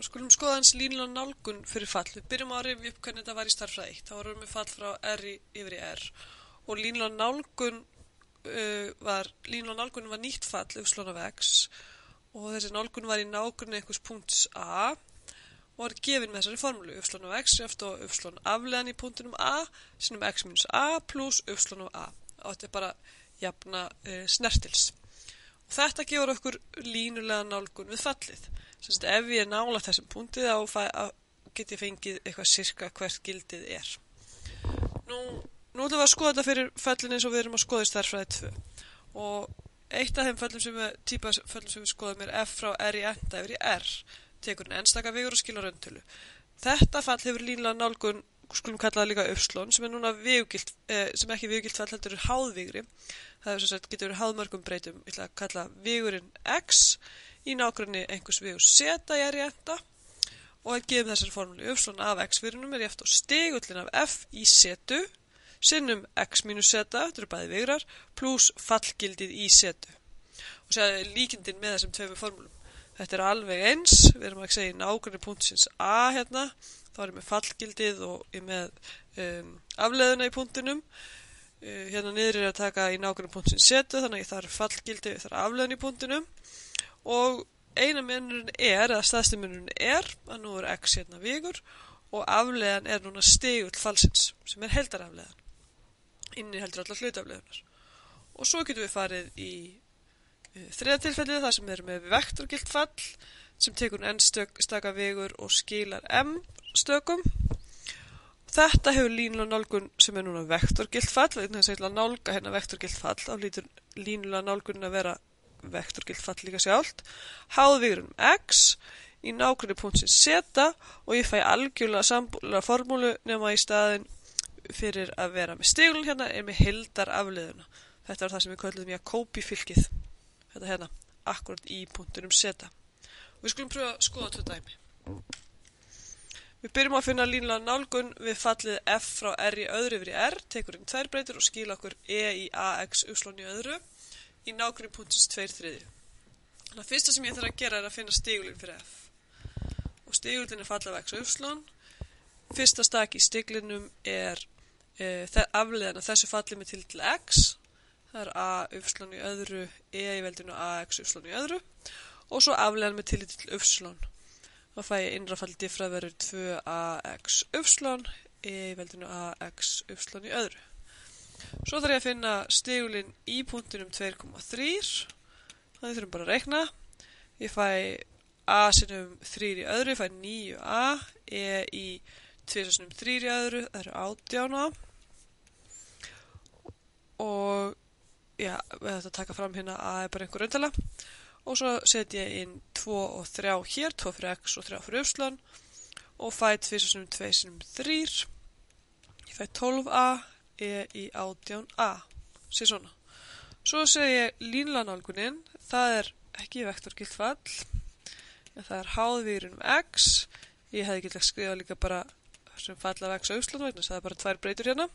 skulum skoða hans línulega nálgun fyrir fall. Við byrjum að rifja upp hvernig þetta var í stærðfræði 1. Þá varum við fall frá R yfir í R. Og línulega nálgun var nýtt fall y af x. Og þessi nálgun var í nágrunni einhvers punkts A. Og var gefin með þessari formúlu. Y af x er eftir y afleiðan í punktinum A. Sinnum x minus A plus y af A. Og þetta er bara jafna snertils. Og þetta gefur okkur línulega nálgun við fallið. Sannst, ef ég er nálægt þessum punkti þá get ég fengið eitthvað sirka hvert gildið er. Nú ætlum við að skoða þetta fyrir fellin eins og við erum að skoða í stærðfræði 2. Og eitt af þeim típa fellum sem við skoðum er f frá r í enda yfir í r. Tekur einstaka vegur og skilar rauntölu. Þetta fall hefur línulega nálgun, skulum kalla það líka uppslón, sem er núna vegugilt, sem ekki vegugilt fall heldur er háðvigri. Það hefur sem sagt getur verið háðmörgum breytum. Ég ætla að kalla vegurinn x í nágrunni einhvers vegur z í r í enda og að gefa þessari formúlu y af x-vigrunum er jafnt á stigullin af f í z sinnum x minus z, þetta eru bæði vegrar, pluss fallgildið í z. Og segja líkindin með þessum tveimur formúlum. Þetta er alveg eins, við erum að segja í nágrunni punktsins a hérna, þá erum við fallgildið og ég með afleiðuna í punktinum. Hérna niður er að taka í nágrunni punktsins z, þannig að ég þarf fallgildið, ég þarf afleiðuna í punktinum. Og eina munurinn eða staðsti munurinn að nú er x hérna vigur og afleiðan er núna stigull fallsins sem er heildarafleiðan. Inni heldur allar hlutafleiðunar. Og svo getum við farið í þriðja tilfellið þar sem við erum með vektorgilt fall sem tekur n staka vegur og skilar m stökum. Þetta hefur línulega nálgun sem er núna vektorgilt fall. Þannig að ég ætla að nálga hérna vektorgilt fall. Þá lítur línulega nálgunin að vera vektorgilt fall líka sjálft. Háðvigurinn x í nágrunni punktsins z og ég fæ algjörlega sambúrlega formúlu nema í staðinn fyrir að vera með stigulinn hérna er með heildarafleiðuna. Þetta var það sem við köllum Jacobi-fylkið. Þetta hérna, akkurat í punktinum z. Og við skulum pröfa að skoða tvö dæmi. Við byrjum að finna línulega nálgun við fallið f frá r í öðru yfir í r, tekur inn tvær breytur og skila okkur e í ax y í öðru í nágrunni punktsins 2/3. Þannig að fyrsta sem ég þarf að gera er að finna stigulinn fyrir f. Og stigulinn er fall af x og y. Fyrsta stak í stiglinum er afleiðan af þessu falli með til x. Það er a y í öðru, e í veldinu ax y í öðru. Og svo afleiðan með til y. Þá fæ ég innra fall diffra verður 2ax y, e í veldinu ax y í öðru. Svo þarf ég að finna stigulinn í punktinum 2,3. Þannig þurfum bara að reikna. Ég fæ a sinnum 3 í öðru, ég fæ 9a, e í 2 sinnum 3 í öðru, það eru 18a. Og já, við ætlum að taka fram hérna a er bara einhver rauntöla. Og svo set ég inn 2 og 3 hér, 2 fyrir x og 3 fyrir y og fæ 2 sinnum 2 sinnum 3. Ég fæ 12a, e í 18a. Sér svona. Svo segi ég línulega nálgunin, það er ekki vektorgilt fall, en það er háðvigurinn x. Ég hefði getað skrifað líka bara sem fall af x og y vegna, það er bara tvær breytur hérna.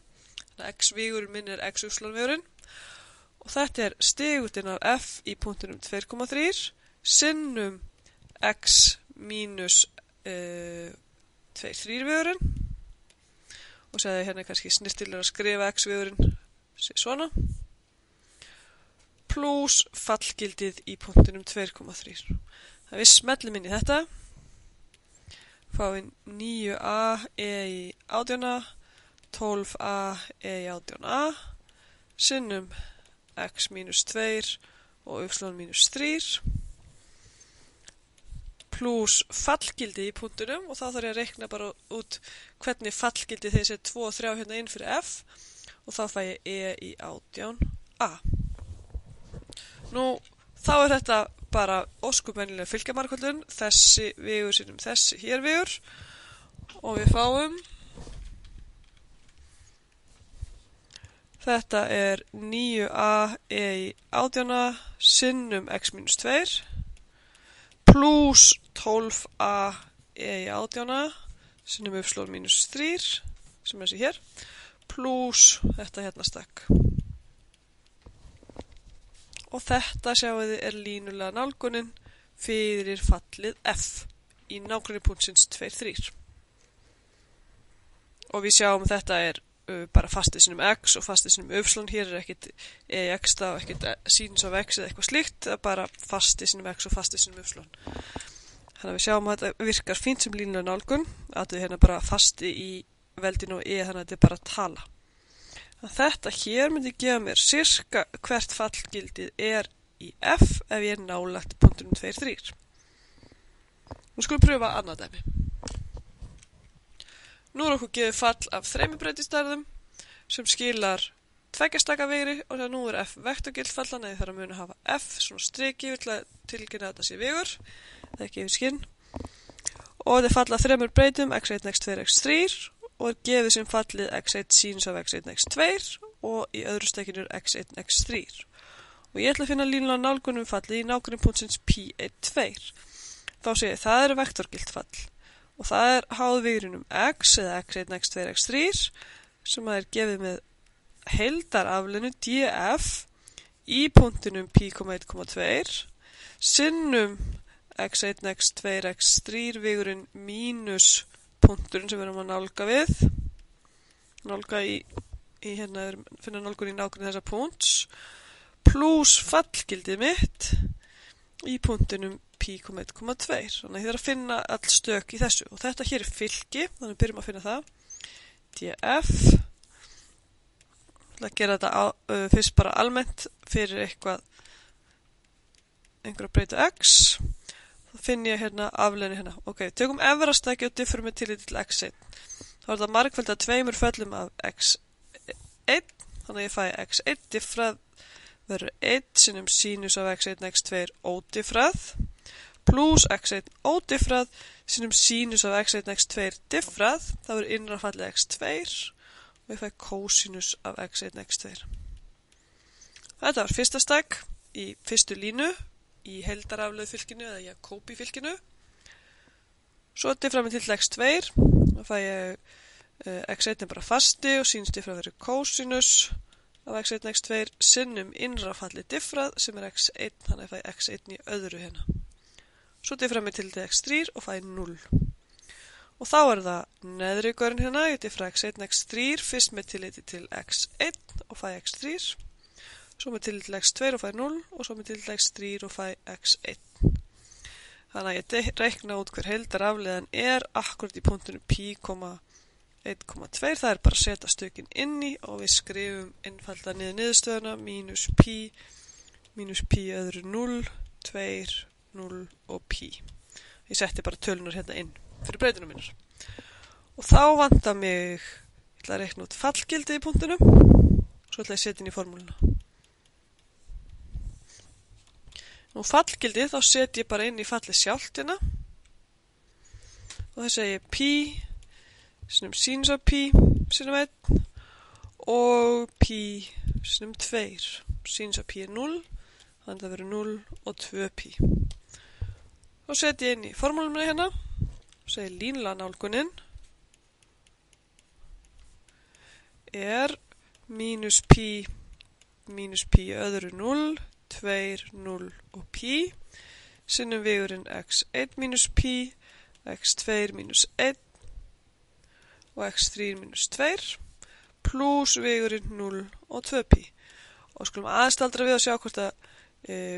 Þannig að x-vigurinn minn er x-y-vigurinn. Og þetta er stigullinn af f í punktinum 2,3 sinnum x mínus 2,3 vigurinn. Og segði hérna kannski snirtilega að skrifa x-vigurinn svona. Plus fallgildið í punktinum 2,3. Það við smellum inn í þetta. Fáum 9a, e í 18a, 12a, e í 18a, sinnum x minus 2 og y minus 3, plus fallgildið í punktinum og þá þarf ég að reikna bara út hvernig fallgildið þessi 2 og 3 hérna inn fyrir f og þá fæ ég e í 18a. Nú, þá er þetta bara óskupennilega fylgjamarkvöldun, þessi vegur sinnum þessi hér vegur og við fáum þetta er 9a e í 18a sinnum x minus 2 plus 12a e í 18a sinnum y minus 3 sem er þessi hér plus þetta hérna stakk. Og þetta sjáum við er línulega nálgunin fyrir fallið f í nágrenni punktsins 2, 3. Og við sjáum að þetta bara fastið sinum x og fastið sinum y, hér ekkert ex þá, ekkert sinus of x eða eitthvað slíkt, það bara fastið sinum x og fastið sinum y. Þannig að við sjáum að þetta virkar fínt sem línulega nálgun, að við hérna bara fasti í veldinu og þannig að þetta bara tala. Þetta hér myndi gefa mér sirka hvert fallgildið í f ef ég nálægt punktunum 2, 3. Nú skulum pröfa annað dæmi. Nú okkur gefið fall af 3 breytistærðum sem skilar 2 staka vegri og það nú f vektorgild fallan eða þarf að muna hafa f svona striki til að tilkynna að þetta sé vegur, það ekki yfir skinn. Og þetta falla af 3 breytum x1, x2, x3 og gefið sem fallið x1 sinus af x1, x2 og í öðru stekinu x1, x3. Og ég ætla að finna línulega nálgunum fallið í nágrenni punktsins p1, 2. Þá sé ég það vektorgilt fall. Og það háð vegrinum x eða x1, x2, x3 sem að gefið með heildaraflinu df í punktinum p,1,2 sinnum x1, x2, x3 vegurinn mínus punkturinn sem við erum að nálga við. Nálga í hérna, finna nálgun í nákvæmlega þessa punkts pluss fallgildið mitt í punktinum p,1,2. Þannig að ég þarf að finna all stök í þessu. Og þetta hér fylki, þannig að byrjum að finna það. df. Það að gera þetta fyrst bara almennt fyrir einhverja breyta x. Þá finn ég hérna afleðinu hérna. Ok, tökum efra stæki og differum með tillit til x1. Þá þetta margfald að 2 föllum af x1. Þannig að ég fæ x1 diffrað verður 1 sinnum sinus af x1, x2 ódiffrað pluss x1 ódiffrað sinnum sinus af x1, x2 diffrað, það verður innra fallið x2 og ég fæ kosinus af x1, x2. Þetta var fyrsta stakk í fyrstu línu í heildaraflöðu fylkinu eða Jacobi fylkinu. Svo diffrað með til x2, þá fæ ég x1 bara fasti og sinus diffrað verður kosinus af x1, x2 sinnum innra fallið diffrað sem x1, þannig að ég fæ x1 í öðru hérna. Svo diffrað með til x3 og fæ 0. Og þá það neðri görn hérna, ég diffrað x1, x3 fyrst með tilliti til x1 og fæ x3. Svo með tilliti til x2 og fæ 0 og svo með tilliti til x3 og fæ x1. Þannig að ég reikna út hver heildarafleiðan akkurat í punktinu p,1,2. Það bara að setja stökin inn í og við skrifum einfalda niður niðurstöðuna mínus pi öðru 0, 2, 0 og pi. Ég setti bara tölunar hérna inn fyrir breytunum mínar. Og þá vantar mig, ég ætla að reikna út fallgildið í punktinum og svo ætla ég að setja inn í formúluna. Nú fallgildið þá set ég bara inn í fallið sjálft hérna og það segi pi sinnum sinus af pi sinnum 1 og pi sinnum 2. Sinus af pi 0, þannig að það verður 0 og 2 pi. Þá setjum ég inn í formúluna hérna og segi línulega nálgunin mínus pi öðru 0, 2, 0 og pi sinnum vegurinn x1 mínus pi, x2 mínus 1 og x3 mínus 2 pluss vegurinn 0 og 2 pi. Og skulum aðstaldra við að sjá hvort að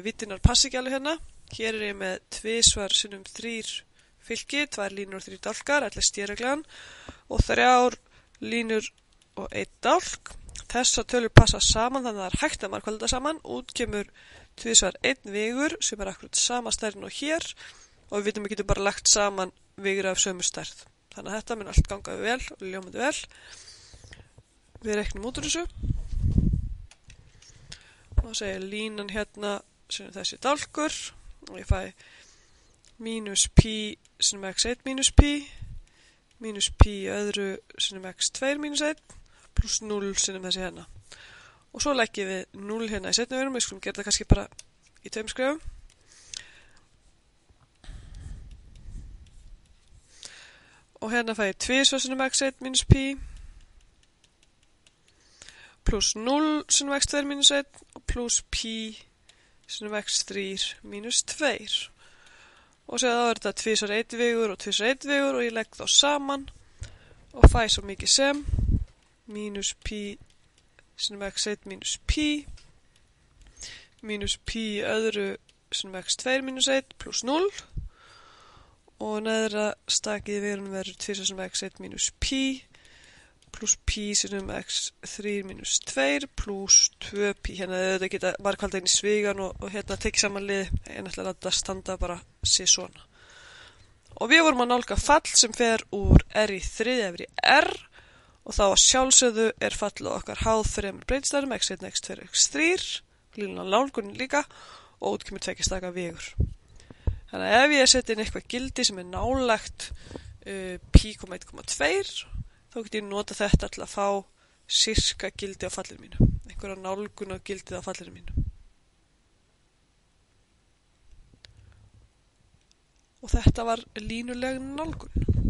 vittinar passi ekki alveg hérna. Hér ég með 2 sinnum 3 fylki, 2 línur og 3 dálkar, allir stýrreglan og 3 línur og 1 dálk. Þessar tölur passa saman þannig að það hægt að markvalda þetta saman. Út kemur 2 1 vegur sem akkurat sama stærðin og hér og við vitum við getum bara lagt saman vegur af sömu stærð. Þannig að þetta mun allt ganga vel og ljómandi vel. Við reiknum út úr þessu. Og segja línan hérna sem þessi dálkur og ég fæ mínus pi sinnum x1 mínus pi öðru sinnum x2 mínus 1 pluss 0 sinnum þessi hérna. Og svo leggjum við 0 hérna í seinni verum, við skulum gera það kannski bara í 2 skrefum. Og hérna fæ ég 2 sinnum x1 mínus pi pluss 0 sinnum x2 mínus 1 og pluss pi sinnum x3 mínus 2. og séð þá þetta 2x1 vegur og 2x1 vegur og ég legg þá saman og fæ svo mikið sem mínus pi sinum x1 mínus pi öðru sinum x2 mínus 1 pluss 0 og neðra stakið í vegunum verður 2 sinum x1 mínus pi pluss pi sinum x3 mínus 2 pluss 2 pi. Hérna þetta geta margfaldið inn í svigan og hérna tekið saman lið en ætla að láta standa bara sé svona. Og við vorum að nálga fall sem fer úr r í 3 yfir í r og þá að sjálfsögðu fallið okkar háð þremur breytistæðum x1, x2, x3 línulega nálgunin líka og út kemur tveggjastaka vegur. Þannig að ef ég seti inn eitthvað gildi sem nálægt pi, 1,2 þá get ég nota þetta til að fá sirka gildi á fallinu mínu, einhverja nálgun á gildið á fallinu mínu. Og þetta var línuleg nálgun.